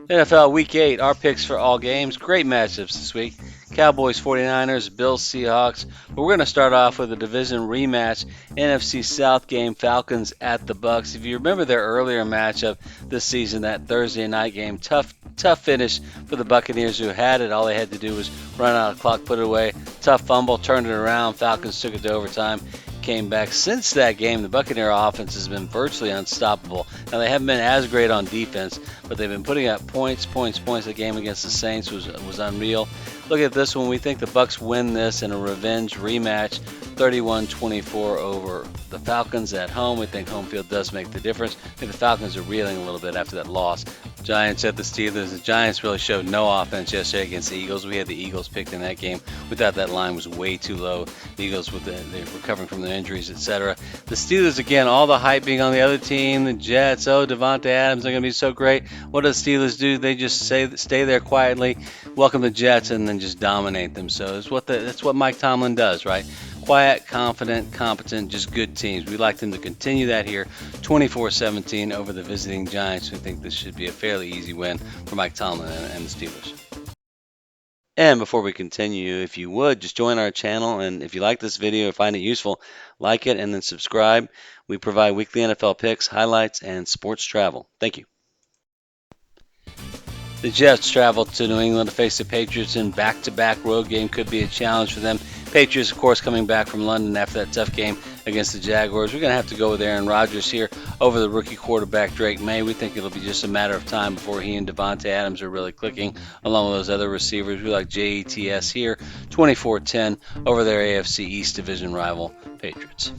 NFL Week 8, our picks for all games. Great matchups this week. Cowboys 49ers, Bills Seahawks. But we're going to start off with a division rematch. NFC South game, Falcons at the Bucs. If you remember their earlier matchup this season, that Thursday night game, tough finish for the Buccaneers who had it. All they had to do was run out of clock, put it away. Tough fumble, turned it around. Falcons took it to overtime. Came back. Since that game, the Buccaneer offense has been virtually unstoppable. Now, they haven't been as great on defense, but they've been putting up points. The game against the Saints was unreal. Look at this one. We think the Bucs win this in a revenge rematch, 31-24 over the Falcons at home. We think home field does make the difference. I think the Falcons are reeling a little bit after that loss. Giants at the Steelers. The Giants really showed no offense yesterday against the Eagles. We had the Eagles picked in that game. We thought that line was way too low. The Eagles, they're recovering from their injuries, etc. The Steelers, again, all the hype being on the other team. The Jets, Devontae Adams are going to be so great. What does Steelers do? They just stay there quietly, welcome the Jets, and then just dominate them. So that's what Mike Tomlin does, right? Quiet, confident, competent, just good teams. We'd like them to continue that here, 24-17 over the visiting Giants. We think this should be a fairly easy win for Mike Tomlin and the Steelers. And before we continue, if you would, just join our channel, and if you like this video or find it useful, like it and then subscribe. We provide weekly NFL picks, highlights, and sports travel. Thank you. The Jets travel to New England to face the Patriots in back-to-back road game. Could be a challenge for them. Patriots, of course, coming back from London after that tough game against the Jaguars. We're going to have to go with Aaron Rodgers here over the rookie quarterback Drake May. We think it'll be just a matter of time before he and Devontae Adams are really clicking, along with those other receivers. We like JETS here, 24-10 over their AFC East division rival, Patriots.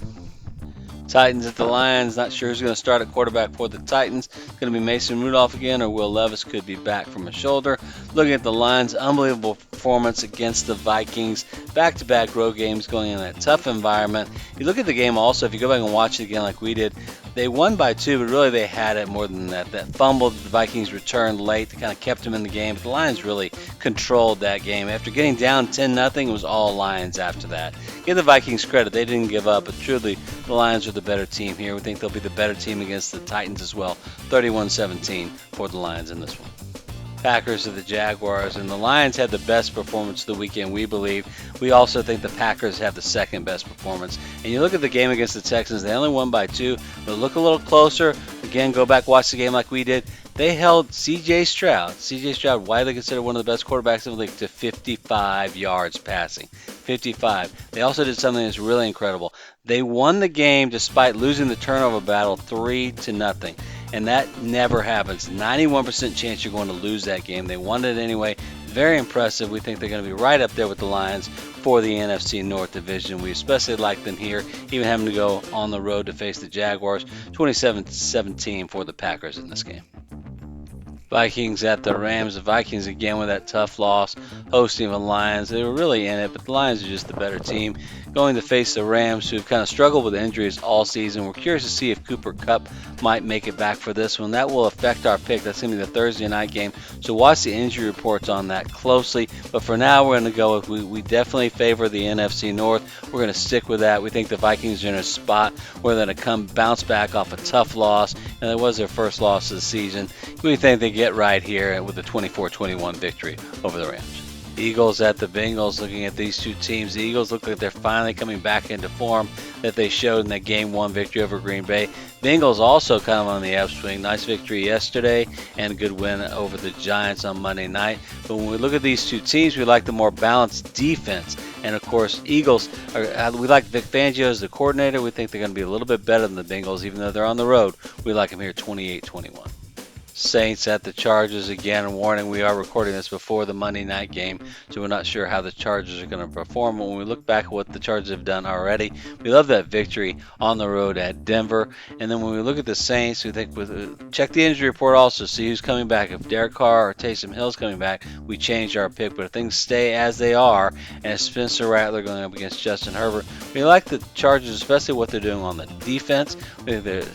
Titans at the Lions. Not sure who's going to start at quarterback for the Titans. Going to be Mason Rudolph again, or Will Levis could be back from a shoulder. Looking at the Lions, unbelievable performance against the Vikings. Back-to-back road games going in that tough environment. You look at the game also, if you go back and watch it again like we did, they won by 2, but really they had it more than that. That fumble that the Vikings returned late kind of kept them in the game, but the Lions really controlled that game. After getting down 10-0, it was all Lions after that. Give the Vikings credit. They didn't give up, but truly the Lions are the better team here. We think they'll be the better team against the Titans as well. 31-17 for the Lions in this one. Packers of the Jaguars, and the Lions had the best performance of the weekend, we believe. We also think the Packers have the second best performance. And you look at the game against the Texans, they only won by 2, but look a little closer. Again, go back, watch the game like we did. They held C.J. Stroud, widely considered one of the best quarterbacks in the league, to 55 yards passing. 55. They also did something that's really incredible. They won the game despite losing the turnover battle 3-0. And that never happens. 91% chance you're going to lose that game. They won it anyway. Very impressive. We think they're going to be right up there with the Lions for the NFC North Division. We especially like them here, even having to go on the road to face the Jaguars. 27-17 for the Packers in this game. Vikings at the Rams. The Vikings again with that tough loss, hosting the Lions. They were really in it, but the Lions are just the better team. Going to face the Rams, who've kind of struggled with injuries all season. We're curious to see if Cooper Kupp might make it back for this one. That will affect our pick. That's going to be the Thursday night game. So watch the injury reports on that closely. But for now, we're going to go with, we definitely favor the NFC North. We're going to stick with that. We think the Vikings are in a spot where they're going to bounce back off a tough loss. And it was their first loss of the season. We think they get right here with a 24-21 victory over the Rams. Eagles at the Bengals. Looking at these two teams, the Eagles look like they're finally coming back into form that they showed in that Game 1 victory over Green Bay. Bengals also kind of on the upswing. Nice victory yesterday and a good win over the Giants on Monday night. But when we look at these two teams, we like the more balanced defense. And of course, Eagles, we like Vic Fangio as the coordinator. We think they're going to be a little bit better than the Bengals, even though they're on the road. We like them here 28-21. Saints at the Chargers. Again, a warning, we are recording this before the Monday night game, so we're not sure how the Chargers are going to perform. When we look back at what the Chargers have done already, we love that victory on the road at Denver. And then when we look at the Saints, we think check the injury report also, see who's coming back. If Derek Carr or Taysom Hill's coming back, we change our pick. But if things stay as they are, and it's Spencer Rattler going up against Justin Herbert, we like the Chargers, especially what they're doing on the defense. We think they're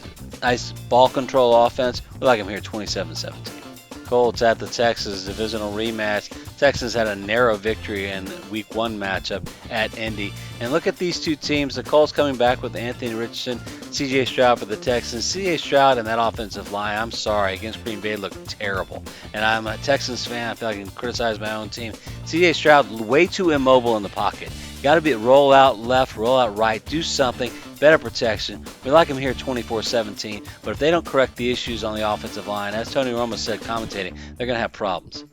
nice ball control offense. We like them here 27-17. Colts at the Texans, divisional rematch. Texans had a narrow victory in Week 1 matchup at Indy. And look at these two teams. The Colts coming back with Anthony Richardson, C.J. Stroud for the Texans. C.J. Stroud and that offensive line, I'm sorry, against Green Bay looked terrible. And I'm a Texans fan. I feel like I can criticize my own team. C.J. Stroud way too immobile in the pocket. Got to be roll out left, roll out right, do something. Better protection. We like him here 24-17, but if they don't correct the issues on the offensive line, as Tony Romo said commentating, they're going to have problems.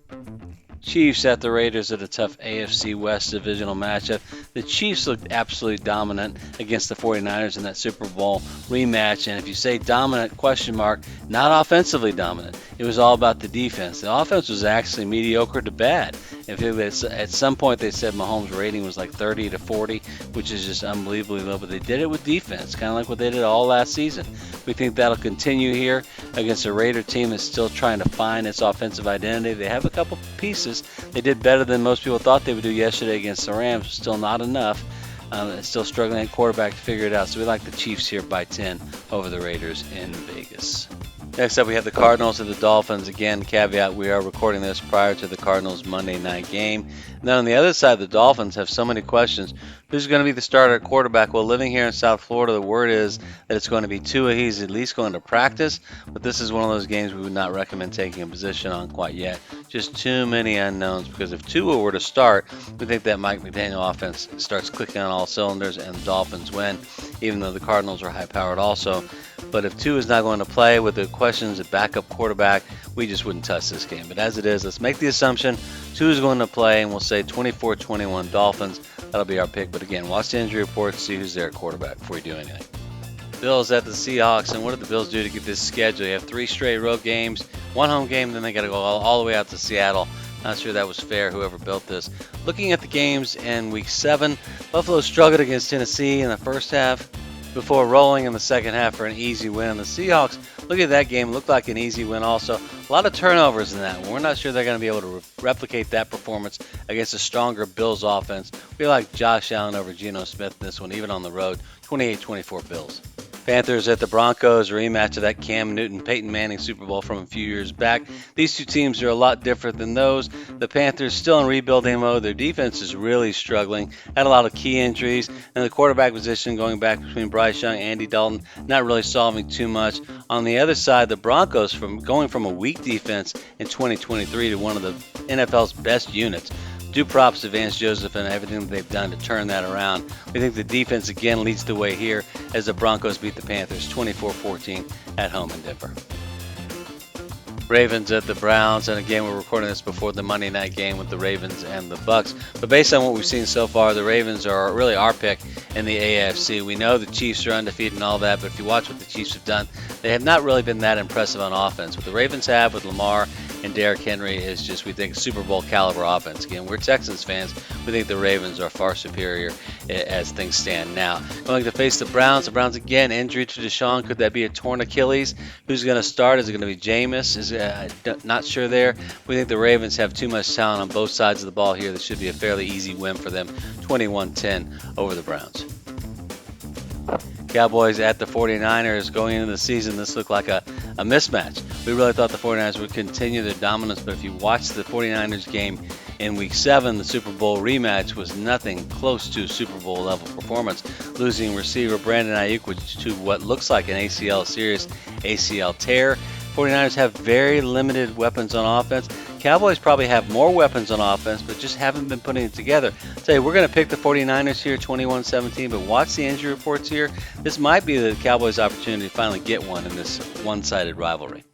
Chiefs at the Raiders at a tough AFC West divisional matchup. The Chiefs looked absolutely dominant against the 49ers in that Super Bowl rematch. And if you say dominant, question mark, not offensively dominant. It was all about the defense. The offense was actually mediocre to bad. At some point they said Mahomes' rating was like 30-40, which is just unbelievably low. But they did it with defense, kind of like what they did all last season. We think that'll continue here against a Raider team that's still trying to find its offensive identity. They have a couple pieces. They did better than most people thought they would do yesterday against the Rams. Still not enough. Still struggling at quarterback to figure it out. So we like the Chiefs here by 10 over the Raiders in Vegas. Next up, we have the Cardinals and the Dolphins. Again, caveat, we are recording this prior to the Cardinals Monday night game. And then on the other side, the Dolphins have so many questions. Who's going to be the starter at quarterback? Well, living here in South Florida, the word is that it's going to be Tua. He's at least going to practice, but this is one of those games we would not recommend taking a position on quite yet. Just too many unknowns, because if Tua were to start, we think that Mike McDaniel offense starts clicking on all cylinders and the Dolphins win, even though the Cardinals are high-powered also. But if Tua is not going to play with the questions at backup quarterback, we just wouldn't touch this game. But as it is, let's make the assumption Tua is going to play, and we'll say 24-21 Dolphins. That'll be our pick. But again, watch the injury report, see who's there at quarterback before you do anything. Bills at the Seahawks, and what did the Bills do to get this schedule? You have 3 straight road games, 1 home game, then they got to go all the way out to Seattle. Not sure that was fair, whoever built this. Looking at the games in Week 7, Buffalo struggled against Tennessee in the first half before rolling in the second half for an easy win. The Seahawks, look at that game, looked like an easy win also. A lot of turnovers in that one. We're not sure they're going to be able to replicate that performance against a stronger Bills offense. We like Josh Allen over Geno Smith in this one, even on the road. 28-24 Bills. Panthers at the Broncos, a rematch of that Cam Newton-Peyton Manning Super Bowl from a few years back. These two teams are a lot different than those. The Panthers still in rebuilding mode. Their defense is really struggling. Had a lot of key injuries. And the quarterback position going back between Bryce Young and Andy Dalton, not really solving too much. On the other side, the Broncos going from a weak defense in 2023 to one of the NFL's best units. Due props to Vance Joseph and everything that they've done to turn that around. We think the defense again leads the way here as the Broncos beat the Panthers 24-14 at home in Denver. Ravens at the Browns, and again we're recording this before the Monday night game with the Ravens and the Bucs. But based on what we've seen so far, the Ravens are really our pick in the AFC. We know the Chiefs are undefeated and all that, but if you watch what the Chiefs have done, they have not really been that impressive on offense. What the Ravens have with Lamar and Derrick Henry is just, we think, Super Bowl caliber offense. Again, we're Texans fans. We think the Ravens are far superior as things stand now. Going to face the Browns. The Browns again, injury to Deshaun. Could that be a torn Achilles? Who's going to start? Is it going to be Jameis? Not sure there. We think the Ravens have too much talent on both sides of the ball here. This should be a fairly easy win for them. 21-10 over the Browns. Cowboys at the 49ers. Going into the season, this looked like a mismatch. We really thought the 49ers would continue their dominance, but if you watch the 49ers game in Week 7, the Super Bowl rematch was nothing close to Super Bowl level performance. Losing receiver Brandon Ayuk to what looks like an serious ACL tear. 49ers have very limited weapons on offense. Cowboys probably have more weapons on offense, but just haven't been putting it together. Tell you, we're going to pick the 49ers here, 21-17, but watch the injury reports here. This might be the Cowboys' opportunity to finally get one in this one-sided rivalry.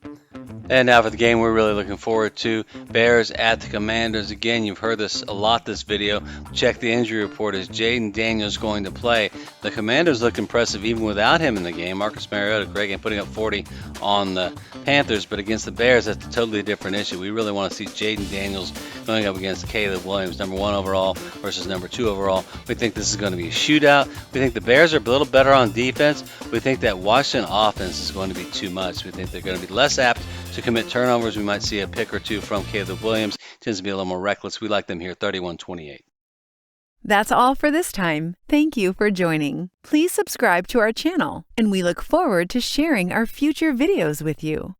And now for the game we're really looking forward to, Bears at the Commanders. Again, you've heard this a lot this video. Check the injury report. Is Jaden Daniels going to play? The Commanders look impressive even without him in the game. Marcus Mariota, great game, putting up 40 on the Panthers, but against the Bears, that's a totally different issue. We really want to see Jaden Daniels going up against Caleb Williams, number 1 overall versus number 2 overall. We think this is going to be a shootout. We think the Bears are a little better on defense. We think that Washington offense is going to be too much. We think they're going to be less apt to commit turnovers. We might see a pick or two from Caleb Williams. Tends to be a little more reckless. We like them here, 31-28. That's all for this time. Thank you for joining. Please subscribe to our channel, and we look forward to sharing our future videos with you.